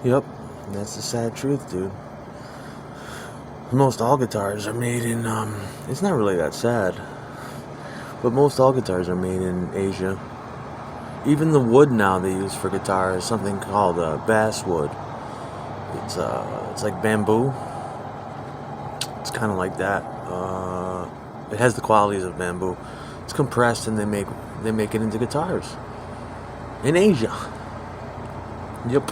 Yep, that's the sad truth, dude. Most all guitars are made in, it's not really that sad, but most all guitars are made in Asia. Even the wood now they use for guitar is something called basswood. It's like bamboo. It's kind of like that. It has the qualities of bamboo. It's compressed and they make it into guitars in Asia. Yep.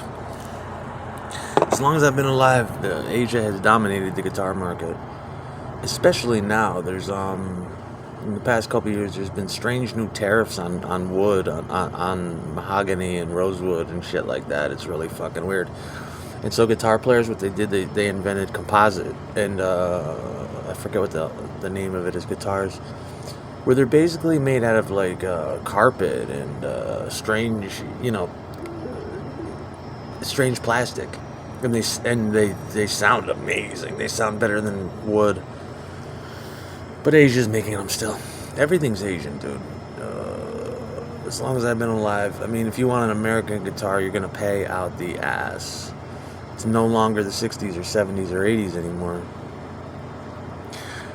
As long as I've been alive, Asia has dominated the guitar market. Especially now, there's in the past couple of years, there's been strange new tariffs on wood, on mahogany and rosewood and shit like that. It's really fucking weird. And so guitar players, what they did, they invented composite, and I forget what the name of it is, guitars, where they're basically made out of like carpet and strange, strange plastic, and they sound amazing. They sound better than wood. But Asia's making them still. Everything's Asian, dude. As long as I've been alive. I mean, if you want an American guitar, you're gonna pay out the ass. It's no longer the 60s or 70s or 80s anymore.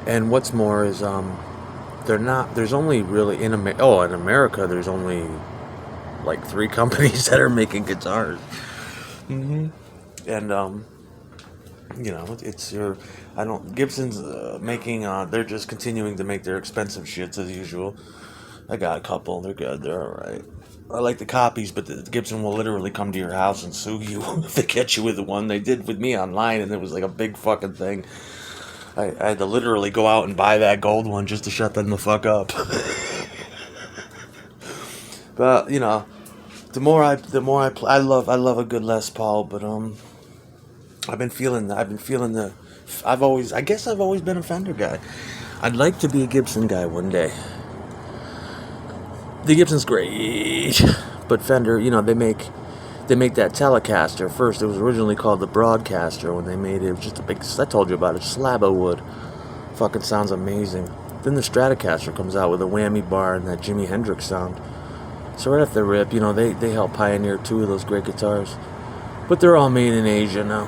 And what's more is, there's only really, in America, there's only like 3 companies that are making guitars. And, Gibson's making, they're just continuing to make their expensive shits as usual. I got a couple, they're good, they're alright. I like the copies, but the Gibson will literally come to your house and sue you if they catch you with the one. They did with me online, and it was like a big fucking thing. I had to literally go out and buy that gold one just to shut them the fuck up. But the more I play, I love a good Les Paul, but I guess I've always been a Fender guy. I'd like to be a Gibson guy one day. The Gibson's great, but Fender, they make that Telecaster first. It was originally called the Broadcaster when they made it. It was just a big, I told you about it, slab of wood. Fucking sounds amazing. Then the Stratocaster comes out with a whammy bar and that Jimi Hendrix sound. So right off the rip, they helped pioneer 2 of those great guitars. But they're all made in Asia now.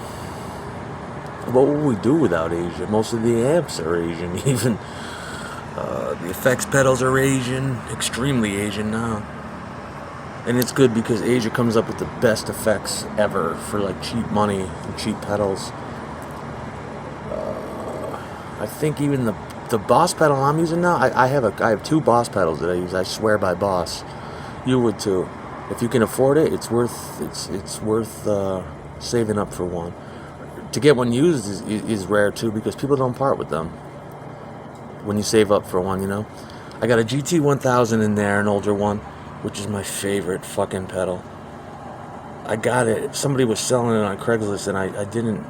What would we do without Asia? Most of the amps are Asian, even. The effects pedals are Asian, extremely Asian now. And it's good because Asia comes up with the best effects ever for like cheap money and cheap pedals. I think even the Boss pedal I'm using now, I have 2 Boss pedals that I use. I swear by Boss. You would too. If you can afford it, it's worth saving up for one. To get one used is rare too, because people don't part with them when you save up for one, I got a GT1000 in there, an older one, which is my favorite fucking pedal. I got it. Somebody was selling it on Craigslist, and I didn't.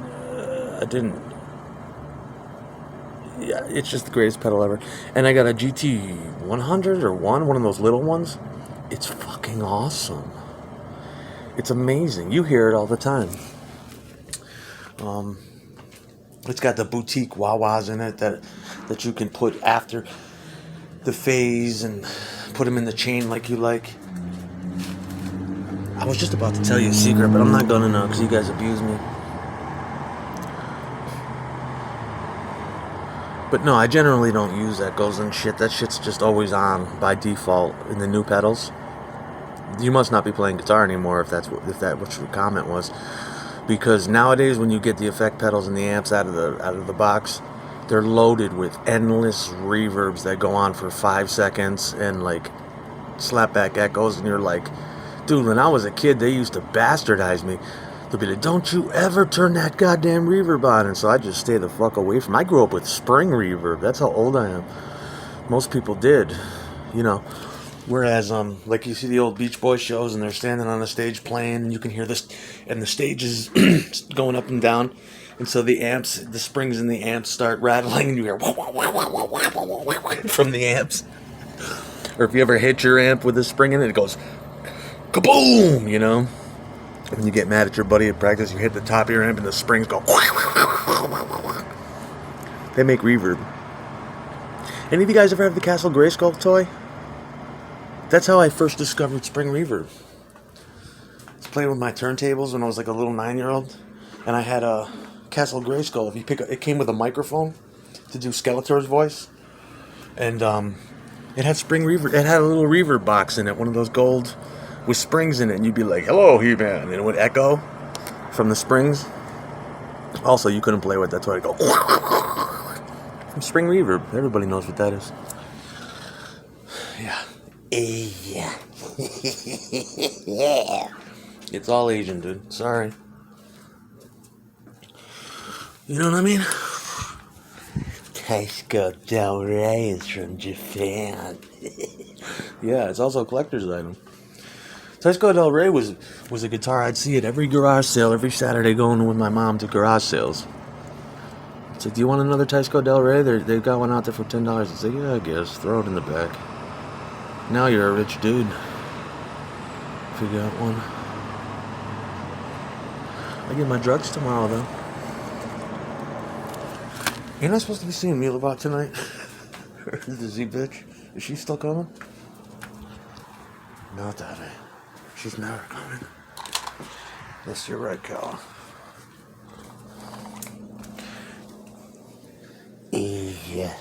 Yeah, it's just the greatest pedal ever. And I got a GT100 or one of those little ones. It's fucking awesome. It's amazing. You hear it all the time. It's got the boutique wah-wahs in it that you can put after the phase and put them in the chain like you like. I was just about to tell you a secret, but I'm not gonna know because you guys abuse me. But no, I generally don't use that Gozen shit. That shit's just always on by default in the new pedals. You must not be playing guitar anymore if that what your comment was. Because nowadays, when you get the effect pedals and the amps out of the box, they're loaded with endless reverbs that go on for 5 seconds and like slapback echoes, and you're like, dude, when I was a kid, they used to bastardize me. They'll be like, don't you ever turn that goddamn reverb on. And so I just stay the fuck away from it. I grew up with spring reverb. That's how old I am. Most people did, Whereas, like you see the old Beach Boys shows, and they're standing on the stage playing, and you can hear this, and the stage is going up and down, and so the springs in the amps start rattling, and you hear from the amps. Or if you ever hit your amp with a spring in it, it goes kaboom, When you get mad at your buddy at practice, you hit the top of your amp, and the springs go. They make reverb. Any of you guys ever have the Castle Grayskull toy? That's how I first discovered spring reverb. playing with my turntables when I was like a little 9-year-old, and I had a Castle Grayskull. If you pick, it came with a microphone to do Skeletor's voice, and it had spring reverb. It had a little reverb box in it, one of those gold with springs in it, and you'd be like, "Hello, He-Man," and it would echo from the springs. Also, you couldn't play with it. That's why it go from spring reverb. Everybody knows what that is. Yeah. Yeah. Yeah. It's all Asian, dude. Sorry. You know what I mean? Taisco Del Rey is from Japan. Yeah, it's also a collector's item. Taisco Del Rey was a guitar I'd see at every garage sale every Saturday going with my mom to garage sales. It's like, do you want another Taisco Del Rey? They've got one out there for $10. It's like, yeah, I guess. Throw it in the back. Now you're a rich dude. If you got one. I get my drugs tomorrow, though. Ain't I supposed to be seeing Mealabot tonight? The Z bitch? Is she still coming? Not that way. She's never coming. Yes, you're right, Cal. Yeah.